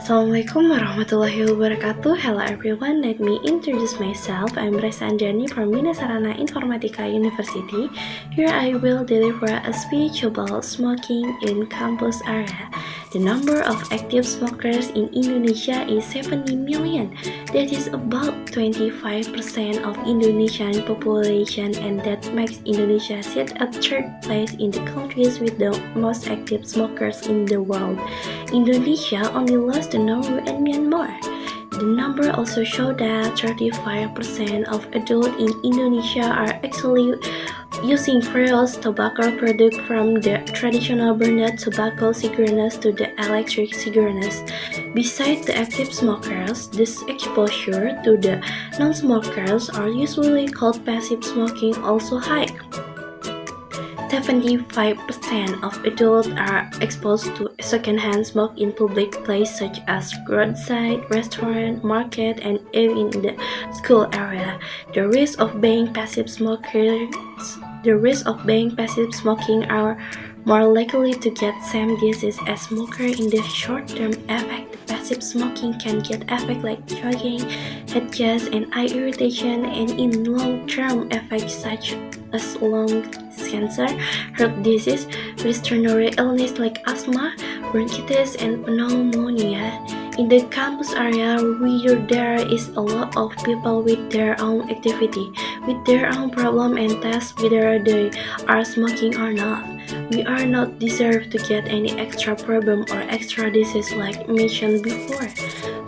Assalamualaikum warahmatullahi wabarakatuh. Hello everyone, let me introduce myself. I'm Resa Andriani from Minasarana Informatika University. Here I will deliver a speech about smoking in campus area. The number of active smokers in Indonesia is 70 million. That is about 25% of Indonesian population, and that makes Indonesia sit at third place in the countries with the most active smokers in the world. Indonesia only lost to Norway and Myanmar. The number also shows that 35% of adults in Indonesia are actually using various tobacco products, from the traditional burned tobacco cigarettes to the electric cigarettes. Besides the active smokers, this exposure to the non-smokers, are usually called passive smoking, also high. 75% of adults are exposed to secondhand smoke in public places such as roadside, restaurant, market, and even in the school area. The risk of being passive smoking are more likely to get same disease as smokers. In the short-term effect, passive smoking can get effects like choking, head gas, and eye irritation, and in long-term effects such as lung cancer, heart disease, respiratory illness like asthma, bronchitis, and pneumonia. In the campus area, where there is a lot of people with their own activity, with their own problem and test whether they are smoking or not. We are not deserve to get any extra problem or extra disease like mentioned before.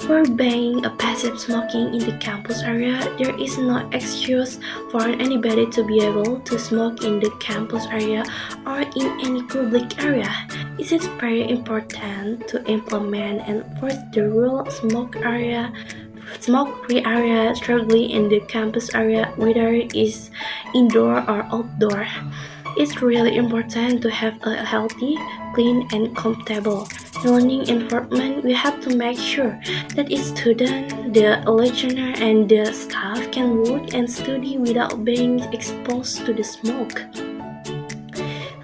For being a passive smoking in the campus area, there is no excuse for anybody to be able to smoke in the campus area or in any public area. It is very important to implement and enforce the rule smoke-free area strictly in the campus area, whether it is indoor or outdoor. It's really important to have a healthy, clean, and comfortable learning environment. We have to make sure that each student, the lecturer, and the staff can work and study without being exposed to the smoke.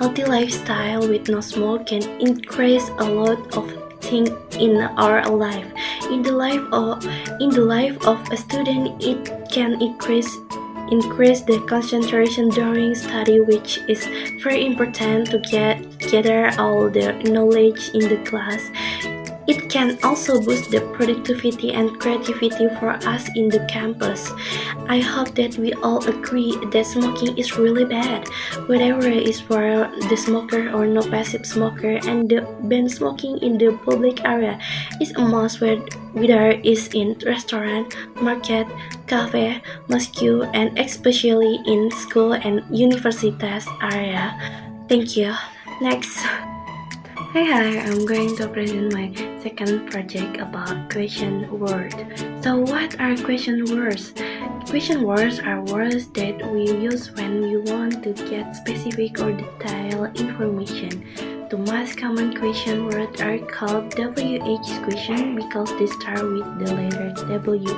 Healthy lifestyle with no smoke can increase a lot of things in our life. In the life of a student, it can increase the concentration during study, which is very important to gather all the knowledge in the class. It can also boost the productivity and creativity for us in the campus. I hope that we all agree that smoking is really bad, whether it is for the smoker or no passive smoker, and the ban smoking in the public area is a must, whether it's in restaurant, market, cafe, mosque, and especially in school and universities area. Thank you. Next. Hi, I'm going to present my second project about question words. So what are question words? Question words are words that we use when we want to get specific or detailed information. The most common question words are called WH question because they start with the letter WH.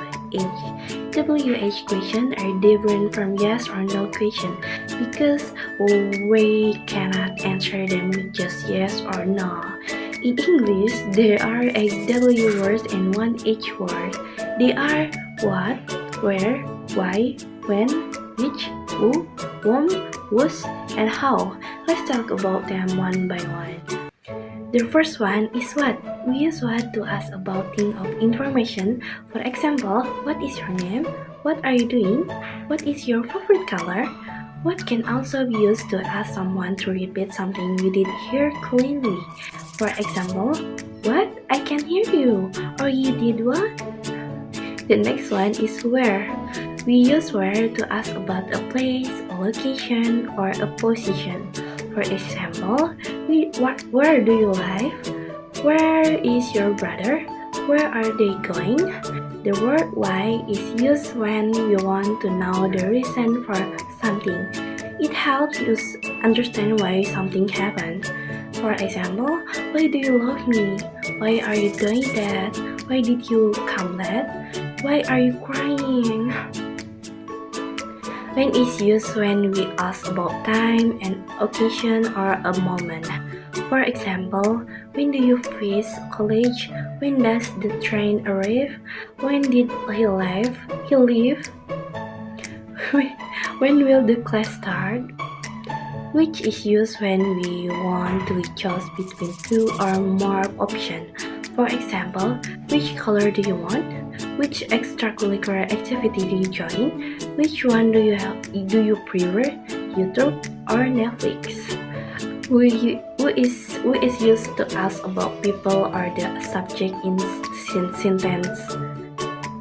WH questions are different from yes or no question because we cannot answer them with just yes or no. In English, there are a W word and one H word. They are what, where, why, when, which, who, whom, whose, and how. Let's talk about them one by one. The first one is what. We use what to ask about things of information. For example, what is your name? What are you doing? What is your favorite color? What can also be used to ask someone to repeat something we did hear clearly. For example, what? I can hear you. Or you did what? The next one is where. We use where to ask about a place, a location, or a position. For example, where do you live? Where is your brother? Where are they going? The word why is used when we want to know the reason for something. It helps us understand why something happened. For example, why do you love me? Why are you doing that? Why did you come late? Why are you crying? When is used when we ask about time, an occasion, or a moment. For example, when do you finish college? When does the train arrive? When did he leave? He leave? When will the class start? Which is used when we want to choose between two or more options. For example, which color do you want? Which extracurricular activity do you join? Which one do you prefer? YouTube or Netflix? Who is used to ask about people or the subject in sentence.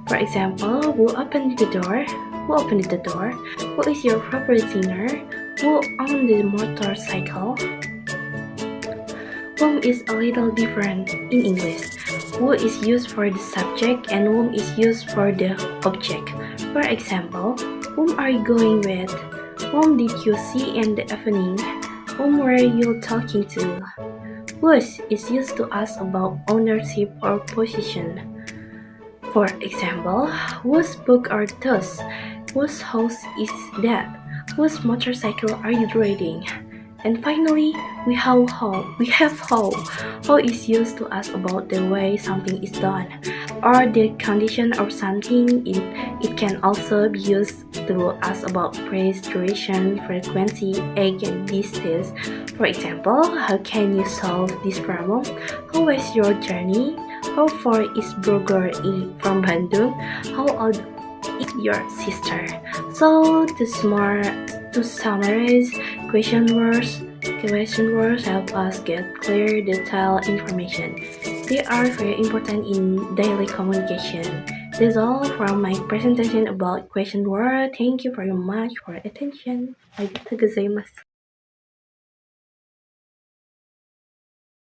For example, who opened the door? Who opened the door? Who is your favorite singer? Who owned the motorcycle? Whom is a little different in English. Who is used for the subject and whom is used for the object. For example, whom are you going with? Whom did you see in the evening? Whom were you talking to? Whose is used to ask about ownership or possession. For example, whose book are those? Whose house is that? Whose motorcycle are you riding? And finally, we have how. How is used to ask about the way something is done or the condition of something. It can also be used to ask about place, duration, frequency, age, and distance. For example, how can you solve this problem? How was your journey? How far is Bogor from Bandung? How old is your sister? So to summarize, question words help us get clear, detailed information. They are very important in daily communication. That's all from my presentation about question word. Thank you very much for attention. ありがとうございます。